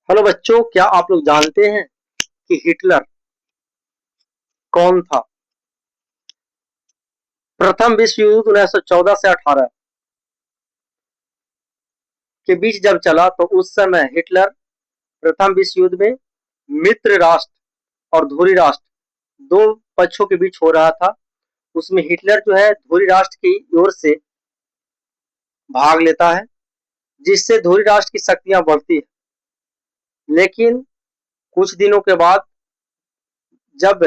Hello बच्चों, क्या आप लोग जानते हैं कि हिटलर कौन था? प्रथम विश्व युद्ध 1914 से 18 के बीच जब चला तो उस समय हिटलर प्रथम विश्व युद्ध में मित्र राष्ट्र और धुरी राष्ट्र दो पक्षों के बीच हो रहा था। उसमें हिटलर जो है धुरी राष्ट्र की ओर से भाग लेता है, जिससे धुरी राष्ट्र की शक्तियां बढ़ती है। लेकिन कुछ दिनों के बाद जब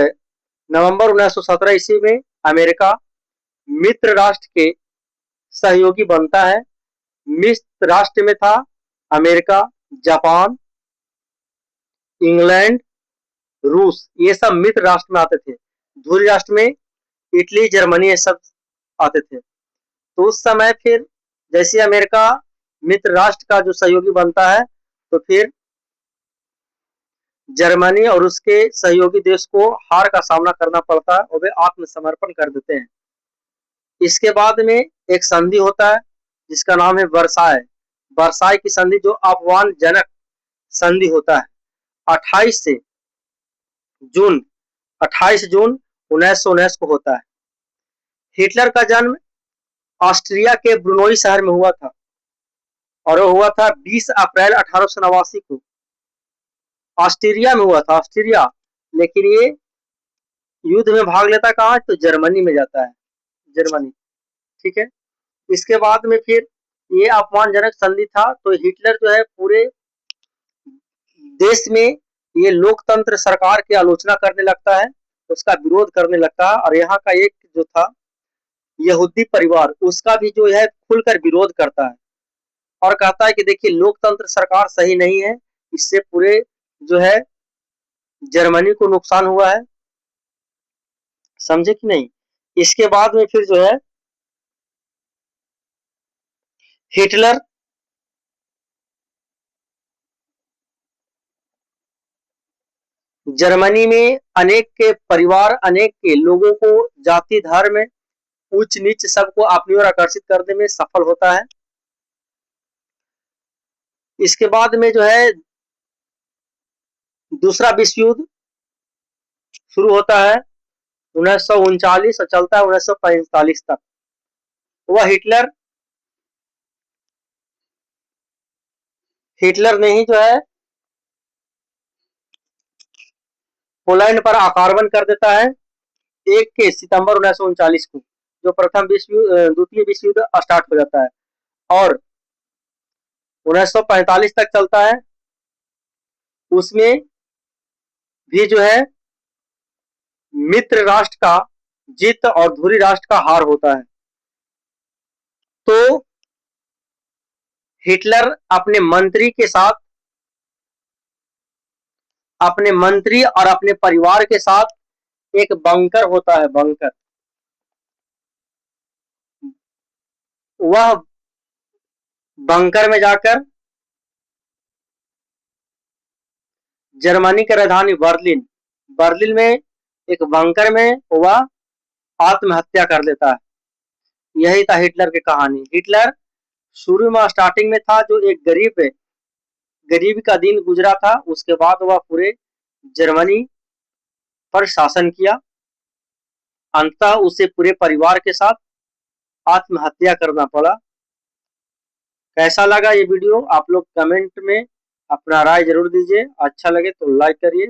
नवंबर 1917 ईस्वी में अमेरिका मित्र राष्ट्र के सहयोगी बनता है। मित्र राष्ट्र में था अमेरिका, जापान, इंग्लैंड, रूस, ये सब मित्र राष्ट्र में आते थे। धुरी राष्ट्र में इटली, जर्मनी, ये सब आते थे। तो उस समय फिर जैसे अमेरिका मित्र राष्ट्र का जो सहयोगी बनता है, तो फिर जर्मनी और उसके सहयोगी देश को हार का सामना करना पड़ता है और वे आत्मसमर्पण कर देते हैं। इसके बाद में एक संधि होता है जिसका नाम है वर्साय। वर्साय की संधि जो अपमानजनक संधि होता है। 28 से जून 28 जून 1919 को होता है। हिटलर का जन्म ऑस्ट्रिया के ब्रुनोई शहर में हुआ था और वो हुआ था 20 अप्रैल 1889 को। ऑस्ट्रिया में हुआ था, ऑस्ट्रिया। लेकिन ये युद्ध में भाग लेता कहाँ? तो जर्मनी में जाता है, जर्मनी। ठीक है। इसके बाद में फिर ये अपमानजनक संधि था, तो हिटलर जो है पूरे देश में ये लोकतंत्र सरकार की आलोचना करने लगता है, उसका विरोध करने लगता है। और यहाँ का एक जो था यहूदी परिवार, उसका भी जो है खुलकर विरोध करता है और कहता है कि देखिए लोकतंत्र सरकार सही नहीं है, इससे पूरे जो है जर्मनी को नुकसान हुआ है। समझे कि नहीं? इसके बाद में फिर जो है हिटलर जर्मनी में अनेक के परिवार, अनेक के लोगों को जाति, धर्म, उच्च नीच सबको अपनी ओर आकर्षित करने में सफल होता है। इसके बाद में जो है दूसरा विश्व युद्ध शुरू होता है 1939 और चलता है 1945 तक। वह हिटलर ने ही जो है पोलैंड पर आक्रमण कर देता है 1 सितंबर 1939 को, जो द्वितीय विश्व युद्ध स्टार्ट हो जाता है और 1945 तक चलता है। उसमें भी जो है मित्र राष्ट्र का जीत और धुरी राष्ट्र का हार होता है। तो हिटलर अपने मंत्री और अपने परिवार के साथ एक बंकर होता है, बंकर। वह बंकर में जाकर जर्मनी की राजधानी बर्लिन, बर्लिन में एक बंकर में वह आत्महत्या कर लेता है। यही था हिटलर की कहानी। हिटलर शुरू में स्टार्टिंग में था जो एक गरीब का दिन गुजरा था। उसके बाद वह पूरे जर्मनी पर शासन किया। अंततः उसे पूरे परिवार के साथ आत्महत्या करना पड़ा। कैसा लगा ये वीडियो? आप लोग कमेंट में अपना राय जरूर दीजिए। अच्छा लगे तो लाइक करिए।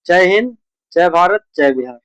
जय हिंद, जय भारत, जय बिहार।